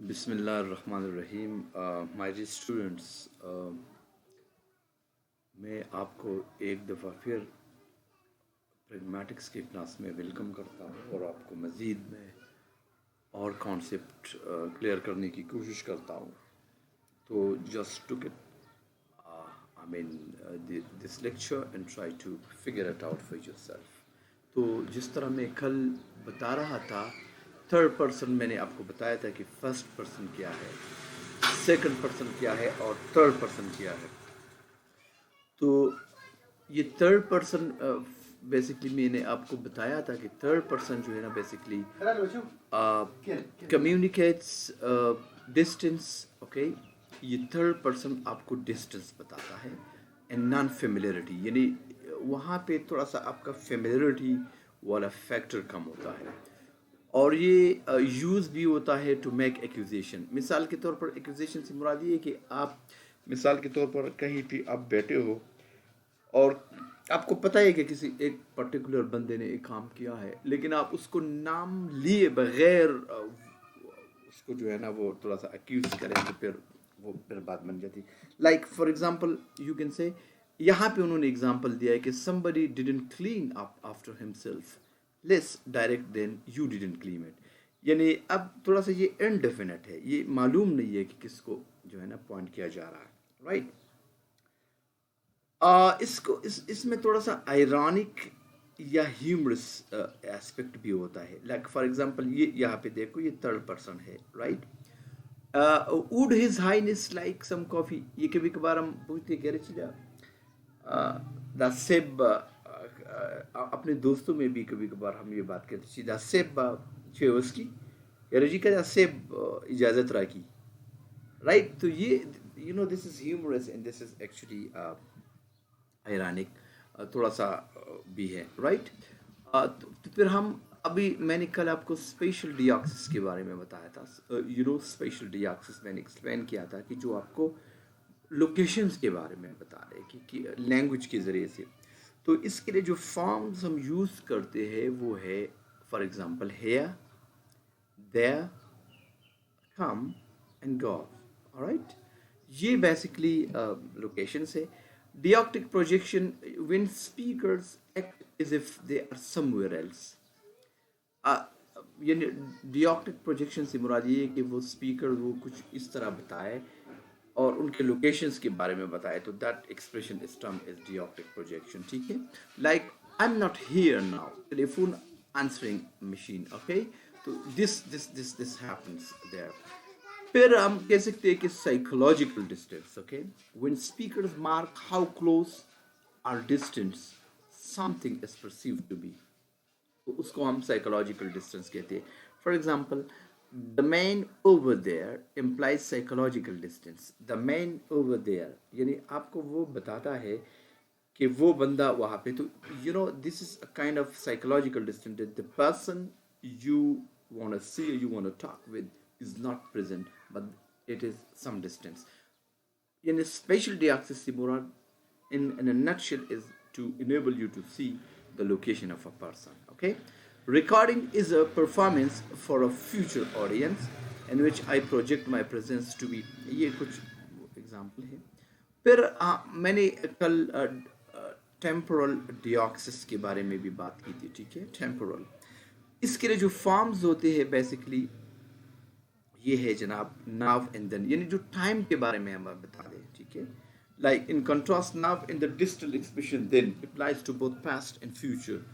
बिस्मिल्लाहिर्रहमानिर्रहीम। My dear students, मैं आपको एक दफ़ा फिर प्रैग्मेटिक्स की क्लास में वेलकम करता हूँ और आपको मज़ीद में और कॉन्सेप्ट क्लियर करने की कोशिश करता हूँ। तो just to get this lecture and try to figure it out for yourself. तो जिस तरह मैं कल बता रहा था, थर्ड पर्सन मैंने आपको बताया था कि फर्स्ट पर्सन क्या है, सेकंड पर्सन क्या है और थर्ड पर्सन क्या है। तो ये थर्ड पर्सन बेसिकली मैंने आपको बताया था कि थर्ड पर्सन जो है ना बेसिकली कम्युनिकेट्स डिस्टेंस। ओके, ये थर्ड पर्सन आपको डिस्टेंस बताता है एंड नॉन फेमिलियरिटी, यानी वहाँ पे थोड़ा सा आपका फेमिलियरिटी वाला फैक्टर कम होता है। और ये यूज़ भी होता है टू मेक एक्यूजेशन। मिसाल के तौर पर एक्यूजेशन से मुराद ये है कि आप मिसाल के तौर पर कहीं भी आप बैठे हो और आपको पता है कि किसी एक पर्टिकुलर बंदे ने एक काम किया है, लेकिन आप उसको नाम लिए बगैर उसको जो है ना वो थोड़ा सा अक्यूज करें तो फिर बात बन जाती। Like for example you can say, यहाँ पे उन्होंने एग्जांपल दिया है कि somebody didn't clean up after himself, less direct than you didn't clean it। यानी अब थोड़ा सा ये इनडेफिनेट है, ये मालूम नहीं है कि किसको जो है ना पॉइंट किया जा रहा है, राइट। इसमें थोड़ा सा आयरॉनिक या ह्यूमरस एस्पेक्ट भी होता है। लाइक फॉर एग्जांपल ये यहाँ पे देखो, ये थर्ड पर्सन है, right. Would his highness like some coffee, ये कभी कभार हम पूछते हैं द सेब। अपने दोस्तों में भी कभी कभार हम ये बात कहते हैं द सेब चेवस्की, जी का सेब इजाजत राखी, राइट। तो ये this is humorous and this is actually ironic, थोड़ा सा भी है, राइट। तो फिर हम अभी मैंने कल आपको स्पेशल डिऑक्सिस के बारे में बताया था। स्पेशल डिऑक्सिस मैंने एक्सप्लेन किया था कि जो आपको लोकेशंस के बारे में बता रहे कि लैंग्वेज के ज़रिए से। तो इसके लिए जो फॉर्म्स हम यूज़ करते हैं वो है for example here, there, come and go, alright. ये बेसिकली लोकेशंस है। Deoctic projection, when speakers act as if they are somewhere else। यानी डिऑक्टिक प्रोजेक्शन से मुराद ये है कि वो स्पीकर वो कुछ इस तरह बताए और उनके लोकेशंस के बारे में बताए, तो that expression is term is deictic projection, ठीक है। Like I am not here now, telephone answering machine, okay. तो दिस हैपेंस देयर। फिर हम कह सकते हैं कि psychological distance, okay, when speakers mark how close or distance something is perceived to be, तो उसको हम साइकोलॉजिकल डिस्टेंस कहते हैं। For example the man over there implies psychological distance. The man over there यानी आपको वो बताता है कि वो बंदा वहाँ पे, तो this is a kind of psychological distance, the person you want to see or you want to talk with is not present, but it is some distance. In a spatial deoxys, Murad, in a nutshell, is to enable you to see the location of a person. Okay, recording is a performance for a future audience in which I project my presence to be. ये कुछ example है। फिर मैंने कल temporal डिऑक्सिस के बारे में भी बात की थी, ठीक है। टेम्पोरल, इसके लिए जो फॉर्म्स होते हैं बेसिकली ये है जनाब नाव एंड देन, यानी जो टाइम के बारे में हम बता दें, ठीक है। Like in contrast now in the digital expression then applies to both past and future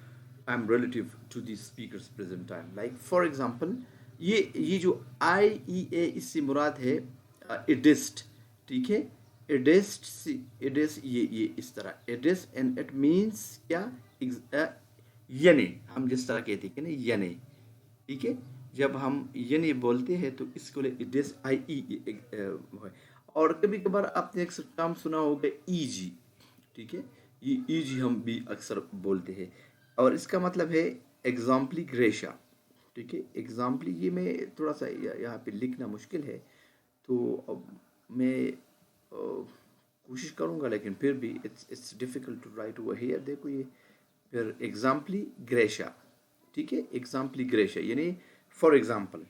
time relative to the speaker's present time. Like for example ये जो IEA, इससे मुराद है इडिस्ट, ठीक है। इडिस्ट ये इस तरह इडिस्ट एंड इट मीन्स क्या, यने, हम जिस तरह कहते हैं कि ना यने, ठीक है। जब हम यने बोलते हैं तो इसको दिस IE और कभी कभार आपने एक टर्म सुना होगा EG, ठीक है। ये EG हम भी अक्सर बोलते हैं और इसका मतलब है एग्जाम्पली ग्रेशा, ठीक है। एग्जाम्पली ये मैं थोड़ा सा यहाँ पे लिखना मुश्किल है, तो मैं कोशिश करूँगा, लेकिन फिर भी it's difficult to write over here. देखो ये फिर एग्जाम्पली ग्रेशा, ठीक है। एग्जाम्पली ग्रेशा यानी फॉर एग्जाम्पल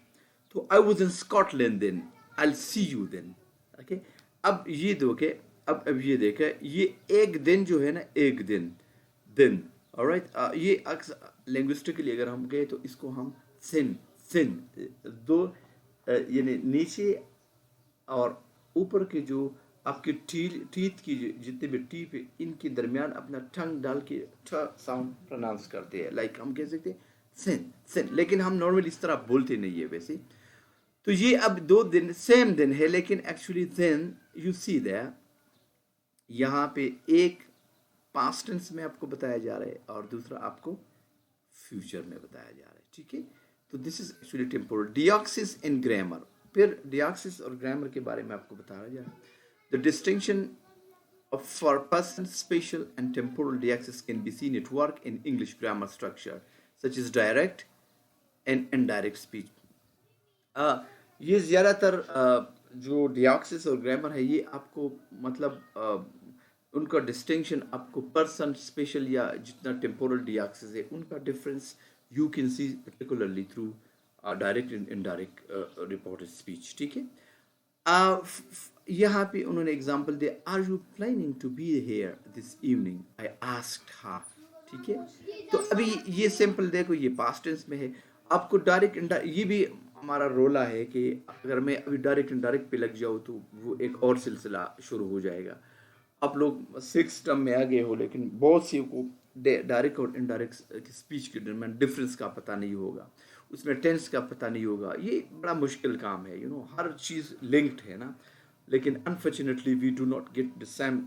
तो I was in Scotland then, I see you then. Okay, अब ये देखे, अब ये देखे, ये एक दिन जो है ना, एक दिन, दिन, ऑलराइट। ये अक्सर लिंग्विस्टिकली अगर हम गए तो इसको हम सिन, सिन, दो यानी नीचे और ऊपर के जो आपके टीथ की जितने भी टीथ है, इनके दरमियान अपना टंग डाल के ठ साउंड प्रोनाउंस करते हैं। लाइक हम कह सकते हैं सिन, सिन, लेकिन हम नॉर्मली इस तरह बोलते नहीं है वैसे। तो ये अब दो दिन सेम दिन है, लेकिन actually then you see that यहाँ पे एक पास्ट टेंस में आपको बताया जा रहा है और दूसरा आपको फ्यूचर में बताया जा रहा है, ठीक है। तो this is actually temporal. Deixis in grammar, फिर डिऑक्सिस और ग्रामर के बारे में आपको बताया जा रहा है। The distinction of for person spatial and temporal deaxis can be seen at work in English grammar structure such as direct and indirect speech. ये ज़्यादातर जो डिऑक्सिस और ग्रामर है ये आपको मतलब उनका डिस्टिंक्शन आपको पर्सन स्पेशल या जितना टेम्पोरल डिऑक्सिस है उनका difference you can see particularly through direct and indirect reported speech, ठीक है। यहाँ पे उन्होंने एग्जांपल दिया, are you planning to be here this evening, I asked her, ठीक है। तो अभी ये सिंपल देखो, ये पास्ट टेंस में है। आपको डायरेक्ट इनडायरेक्ट, ये भी हमारा रोला है कि अगर मैं अभी डायरेक्ट इनडायरेक्ट पे लग जाऊँ तो वो एक और सिलसिला शुरू हो जाएगा। आप लोग 6 टर्म में आ गए हो, लेकिन बहुत सी को डायरेक्ट और इनडायरेक्ट स्पीच के दरमियान डिफरेंस का पता नहीं होगा, उसमें टेंस का पता नहीं होगा। ये बड़ा मुश्किल काम है, हर चीज़ लिंक्ड है ना। लेकिन unfortunately we do not get the same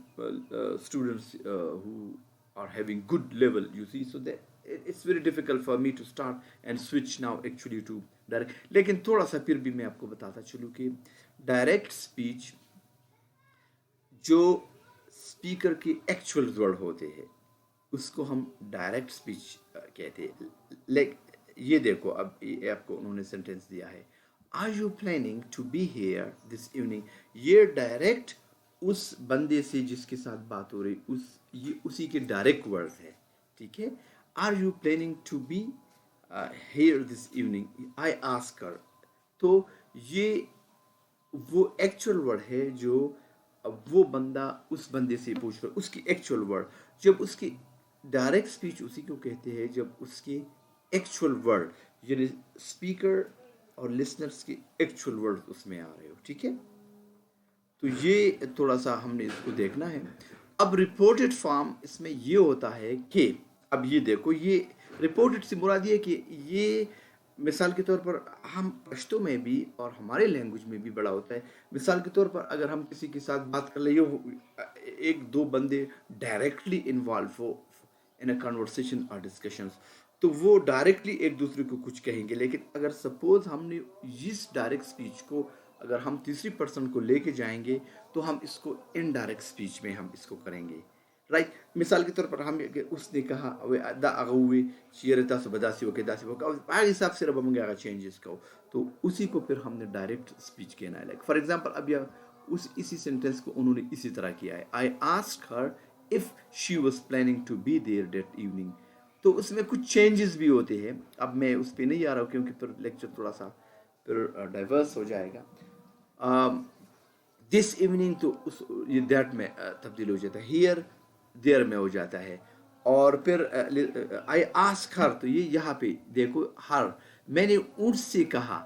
students who are having good level, you see, so that it's very difficult for me to start and switch now actually to direct. लेकिन थोड़ा सा फिर भी मैं आपको बताता चलूँ कि डायरेक्ट स्पीच जो स्पीकर के एक्चुअल वर्ड होते हैं उसको हम डायरेक्ट स्पीच कहते हैं। ये देखो, अब ये आपको उन्होंने सेंटेंस दिया है, are you planning to be here this evening. ये डायरेक्ट उस बंदे से जिसके साथ बात हो रही ये उसी के डायरेक्ट वर्ड है, ठीक है। Are you planning to be here this evening, I ask her. तो ये वो एक्चुअल वर्ड है जो वो बंदा उस बंदे से पूछ रहा है, उसकी एक्चुअल वर्ड। जब उसकी डायरेक्ट स्पीच उसी को कहते हैं जब उसके एक्चुअल वर्ड यानी स्पीकर और लिसनर्स के एक्चुअल वर्ड उसमें आ रहे हो, ठीक है। तो ये थोड़ा सा हमने इसको देखना है। अब रिपोर्टेड फॉर्म इसमें ये होता है कि अब ये देखो, ये रिपोर्टेड से मुराद ये कि ये मिसाल के तौर पर हम पश्तो में भी और हमारे लैंग्वेज में भी बड़ा होता है। मिसाल के तौर पर अगर हम किसी के साथ बात कर ले, एक दो बंदे डायरेक्टली इन्वॉल्व हो इन अ कन्वर्सेशन और डिस्कशंस, तो वो डायरेक्टली एक दूसरे को कुछ कहेंगे। लेकिन अगर सपोज हमने इस डायरेक्ट स्पीच को अगर हम तीसरी पर्सन को लेके जाएंगे तो हम इसको इनडायरेक्ट स्पीच में हम इसको करेंगे, राइट। मिसाल के तौर पर हम उसने कहा वे दा अगुवे चियरता से बदासी ओके दासी वो बाग हिसाब से रब मंगा चेंजेस को, तो उसी को फिर हमने डायरेक्ट स्पीच कहना है। लाइक फॉर एग्जांपल अब यह इसी सेंटेंस को उन्होंने इसी तरह किया है, I asked her if she was planning to be there that evening. तो उसमें कुछ चेंजेस भी होते हैं, अब मैं उस पर नहीं आ रहा हूँ क्योंकि फिर लेक्चर थोड़ा सा फिर डाइवर्स हो जाएगा। दिस इवनिंग तो उस ये दैट में तब्दील हो जाता है, हियर देयर में हो जाता है। और फिर आई आस्क हर, तो ये यहाँ पे देखो हर, मैंने उससे कहा,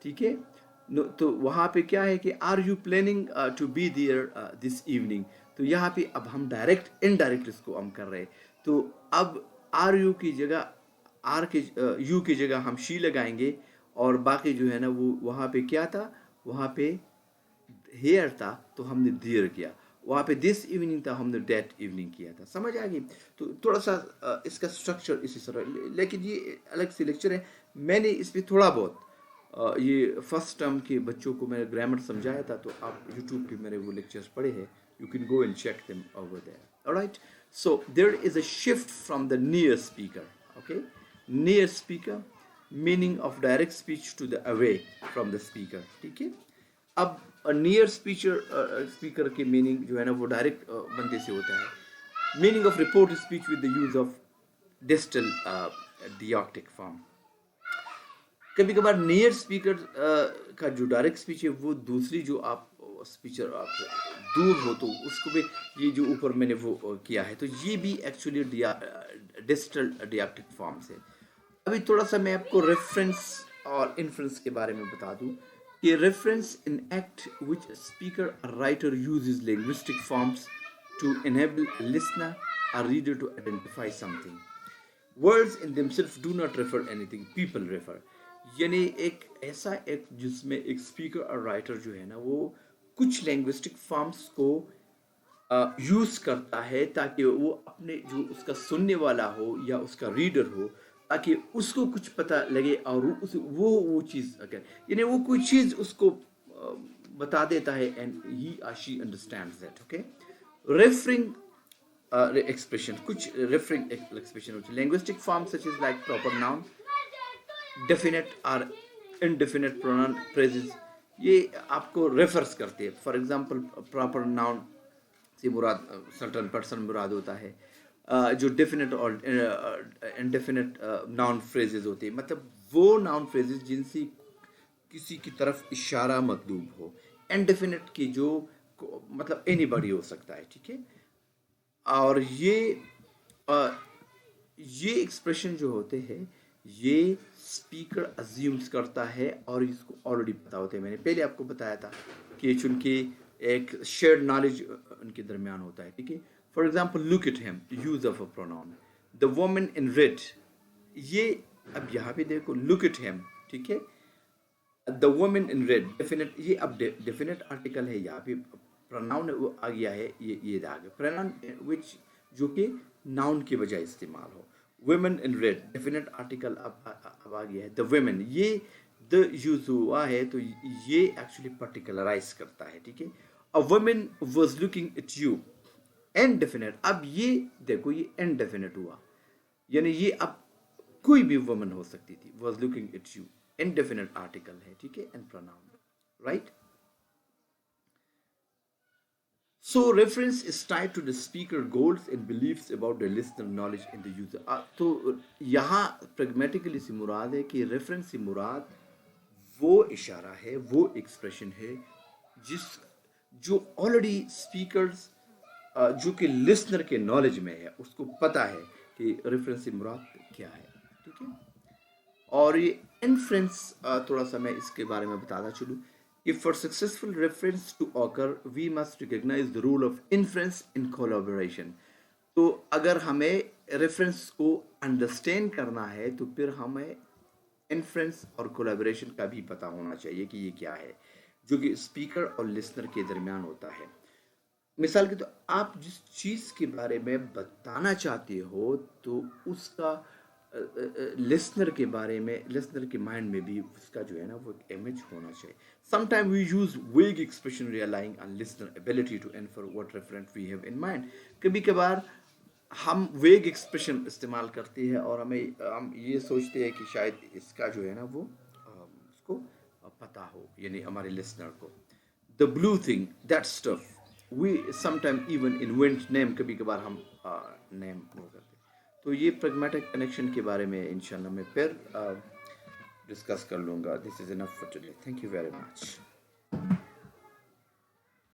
ठीक है। तो वहाँ पे क्या है कि are you planning to be there this evening, तो यहाँ पे अब हम डायरेक्ट इनडायरेक्ट इसको हम कर रहे हैं। तो अब आर यू की जगह यू की जगह हम शी लगाएंगे और बाकी जो है ना वो वहाँ पे क्या था, वहाँ पे हेयर था तो हमने देयर किया, वहाँ पे दिस इवनिंग था हमने डेट इवनिंग किया था। समझ आ गई। तो थोड़ा सा इसका स्ट्रक्चर इसी तरह, लेकिन ये अलग से लेक्चर है। मैंने इस पर थोड़ा बहुत ये फर्स्ट टर्म के बच्चों को मैंने ग्रामर समझाया था, तो आप यूट्यूब पे मेरे वो लेक्चर्स पढ़े हैं, you can go and check them over there. All right, so there is a shift from the near speaker, okay, near speaker meaning of direct speech to the away from the speaker, ठीक है। अब near speaker के meaning जो है ना वो direct बंदे से होता है। meaning of reported speech with the use of distal deictic form. कभी कभार नियर स्पीकर का जो डायरेक्ट स्पीच है वो दूसरी जो आप स्पीचर आप दूर हो तो उसको भी ये जो ऊपर मैंने वो किया है तो ये भी एक्चुअली डिजिटल डिएक्टिव फॉर्म्स है। अभी थोड़ा सा मैं आपको रेफरेंस और इन्फ्लुएंस के बारे में बता दूं कि reference in act which speaker writer uses linguistic forms to enable a listener or reader to identify something. Words in themselves do not refer anything, people refer. यानी एक ऐसा एक जिसमें एक स्पीकर और राइटर जो है ना वो कुछ लैंग्विस्टिक फॉर्म्स को यूज करता है ताकि वो अपने जो उसका सुनने वाला हो या उसका रीडर हो ताकि उसको कुछ पता लगे और वो चीज अगर यानी वो कोई चीज उसको बता देता है एंड ही और she understands that okay. Referring expression कुछ referring expression होती है linguistic forms such as like proper noun definite or indefinite pronoun phrases ये आपको रेफर्स करते हैं। फॉर एग्जांपल प्रॉपर नाउन से मुराद सर्टन पर्सन मुराद होता है जो डेफिनेट और इनडेफिनेट नाउन फ्रेजेस होते हैं मतलब वो नाउन फ्रेजेस जिनसे किसी की तरफ इशारा मतलूब हो। इनडेफिनेट की जो मतलब एनीबॉडी हो सकता है ठीक है। और ये एक्सप्रेशन जो होते हैं ये स्पीकर अज्यूम्स करता है और इसको ऑलरेडी पता होते हैं। मैंने पहले आपको बताया था कि चूंकि एक शेयर्ड नॉलेज उनके दरमियान होता है ठीक है। For example look at him use of a pronoun the woman in red ये अब यहाँ पे देखो लुक एट हिम ठीक है। The woman in red definite ये अब डेफिनेट आर्टिकल है यहाँ पे प्रोनाउन वो आ गया है ये आ गया प्रोनाउन विच जो कि नाउन की बजाय इस्तेमाल हो। Women in red definite article अब आ गया है द वुमेन ये द यूज हुआ है तो ये एक्चुअली पर्टिकुलराइज करता है ठीक है। A women was looking at you indefinite अब ये देखो ये इनडेफिनेट हुआ यानी ये अब कोई भी वुमन हो सकती थी was looking at you indefinite article है ठीक है and pronoun right. So reference is tied to the speaker goals and beliefs about the listener knowledge in the user. तो यहाँ pragmatically से मुराद है कि reference से मुराद वो इशारा है वो expression है जो already speakers जो कि listener के knowledge में है उसको पता है कि reference से मुराद क्या है ठीक है। और ये inference थोड़ा सा मैं इसके बारे में बताना चलूँ। If for successful reference to occur, we must recognize the role of inference in collaboration. तो अगर हमें reference को understand करना है तो फिर हमें inference और collaboration का भी पता होना चाहिए कि ये क्या है जो कि speaker और listener के दरमियान होता है। मिसाल के तो आप जिस चीज़ के बारे में बताना चाहते हो तो उसका लिसनर के बारे में लिसनर के माइंड में भी उसका जो है ना वो इमेज होना चाहिए। Sometime we use vague expression relying on listener ability to infer what reference we have in mind. कभी कभार हम वेग एक्सप्रेशन इस्तेमाल करते हैं और हम ये सोचते हैं कि शायद इसका जो है ना वो उसको पता हो यानी हमारे लिसनर को। The blue thing that stuff we sometime even invent name कभी कभार हम नेम वो करते हैं। तो ये प्रैग्मेटिक कनेक्शन के बारे में इंशाल्लाह मैं फिर डिस्कस कर लूँगा। This is enough for today. Thank you very much.